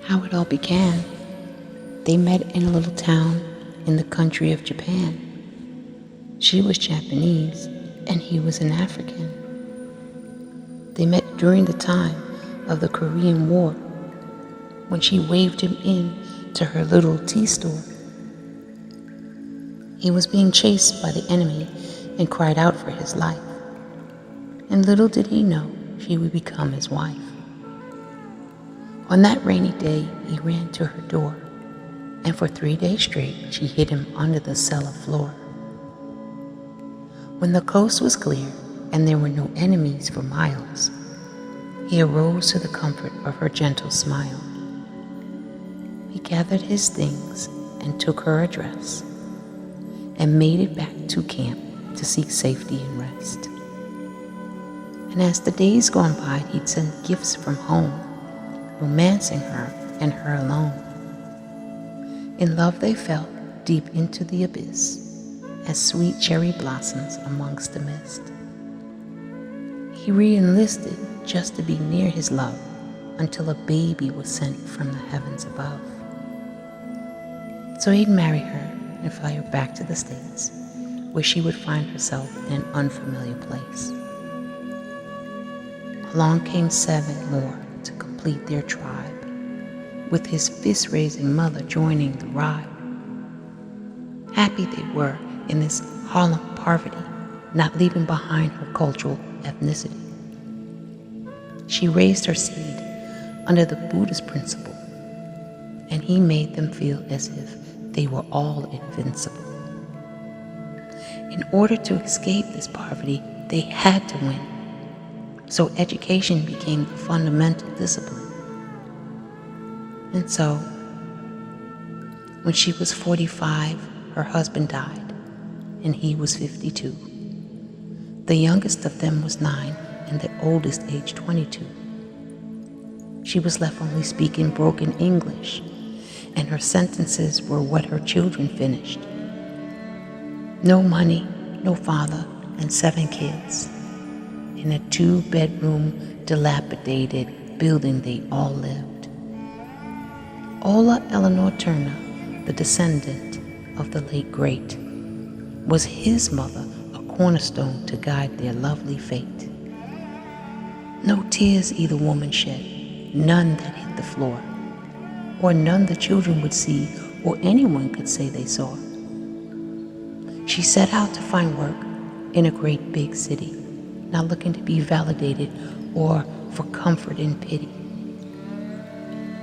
How it all began. They met in a little town in the country of Japan. She was Japanese and he was an African. They met during the time of the Korean War when she waved him in to her little tea store. He was being chased by the enemy and cried out for his life. And little did he know she would become his wife. On that rainy day, he ran to her door, and for 3 days straight, she hid him under the cellar floor. When the coast was clear and there were no enemies for miles, he arose to the comfort of her gentle smile. He gathered his things and took her address and made it back to camp to seek safety and rest. And as the days gone by, he'd send gifts from home, romancing her and her alone. In love they fell deep into the abyss, as sweet cherry blossoms amongst the mist. He re-enlisted just to be near his love until a baby was sent from the heavens above. So he'd marry her and fly her back to the States, where she would find herself in an unfamiliar place. Along came 7 more to complete their tribe, with his fist-raising mother joining the ride. Happy they were in this Harlem poverty, not leaving behind her cultural ethnicity. She raised her seed under the Buddhist principle, and he made them feel as if they were all invincible. In order to escape this poverty, they had to win. So education became the fundamental discipline. And so, when she was 45, her husband died, and he was 52. The youngest of them was 9, and the oldest aged 22. She was left only speaking broken English, and her sentences were what her children finished. No money, no father, and 7 kids. In a 2-bedroom, dilapidated building they all lived. Ola Eleanor Turner, the descendant of the late great, was his mother a cornerstone to guide their lovely fate. No tears either woman shed, none that hit the floor, or none the children would see or anyone could say they saw. She set out to find work in a great big city, not looking to be validated or for comfort and pity.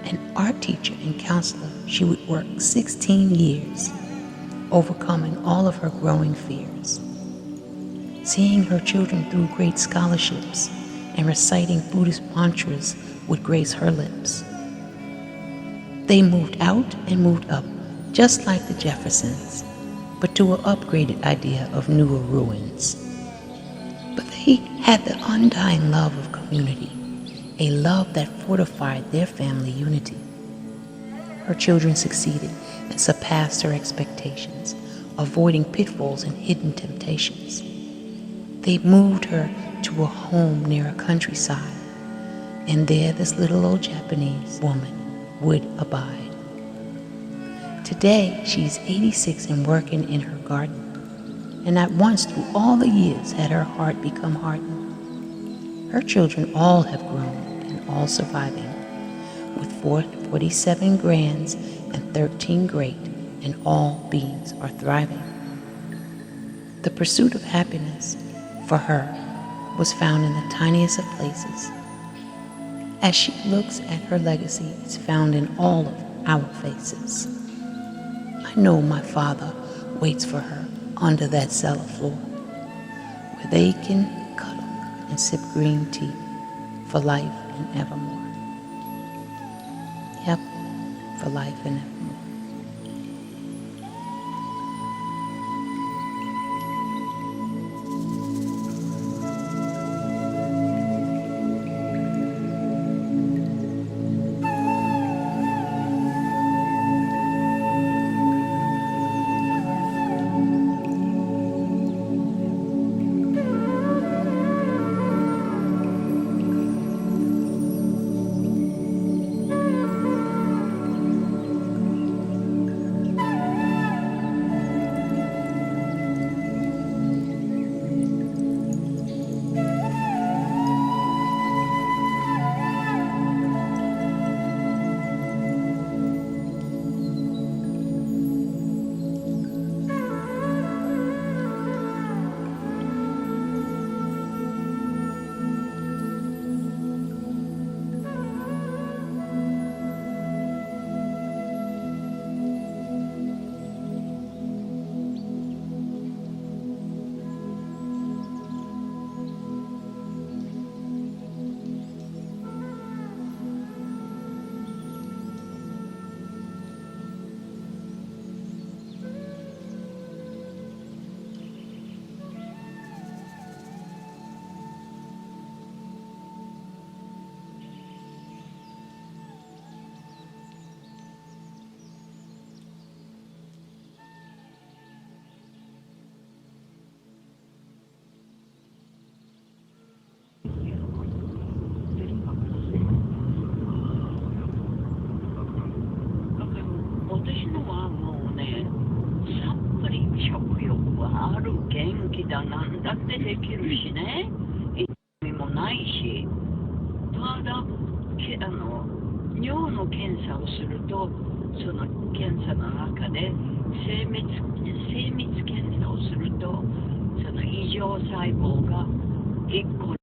An art teacher and counselor, she would work 16 years, overcoming all of her growing fears. Seeing her children through great scholarships and reciting Buddhist mantras would grace her lips. They moved out and moved up, just like the Jeffersons, but to an upgraded idea of newer ruins. But they had the undying love of community, a love that fortified their family unity. Her children succeeded and surpassed her expectations, avoiding pitfalls and hidden temptations. They moved her to a home near a countryside, and there this little old Japanese woman would abide. Today, she's 86 and working in her garden, and not once through all the years had her heart become hardened. Her children all have grown and all surviving, with 47 grands and 13 great, and all beings are thriving. The pursuit of happiness, for her, was found in the tiniest of places. As she looks at her legacy, it's found in all of our faces. I know my father waits for her under that cellar floor, where they can cuddle and sip green tea for life and evermore. Yep, for life and evermore. 気だなんだってできるしね、痛みもないし、ただ尿の検査をすると、その検査の中で精密検査をすると、その異常細胞が1個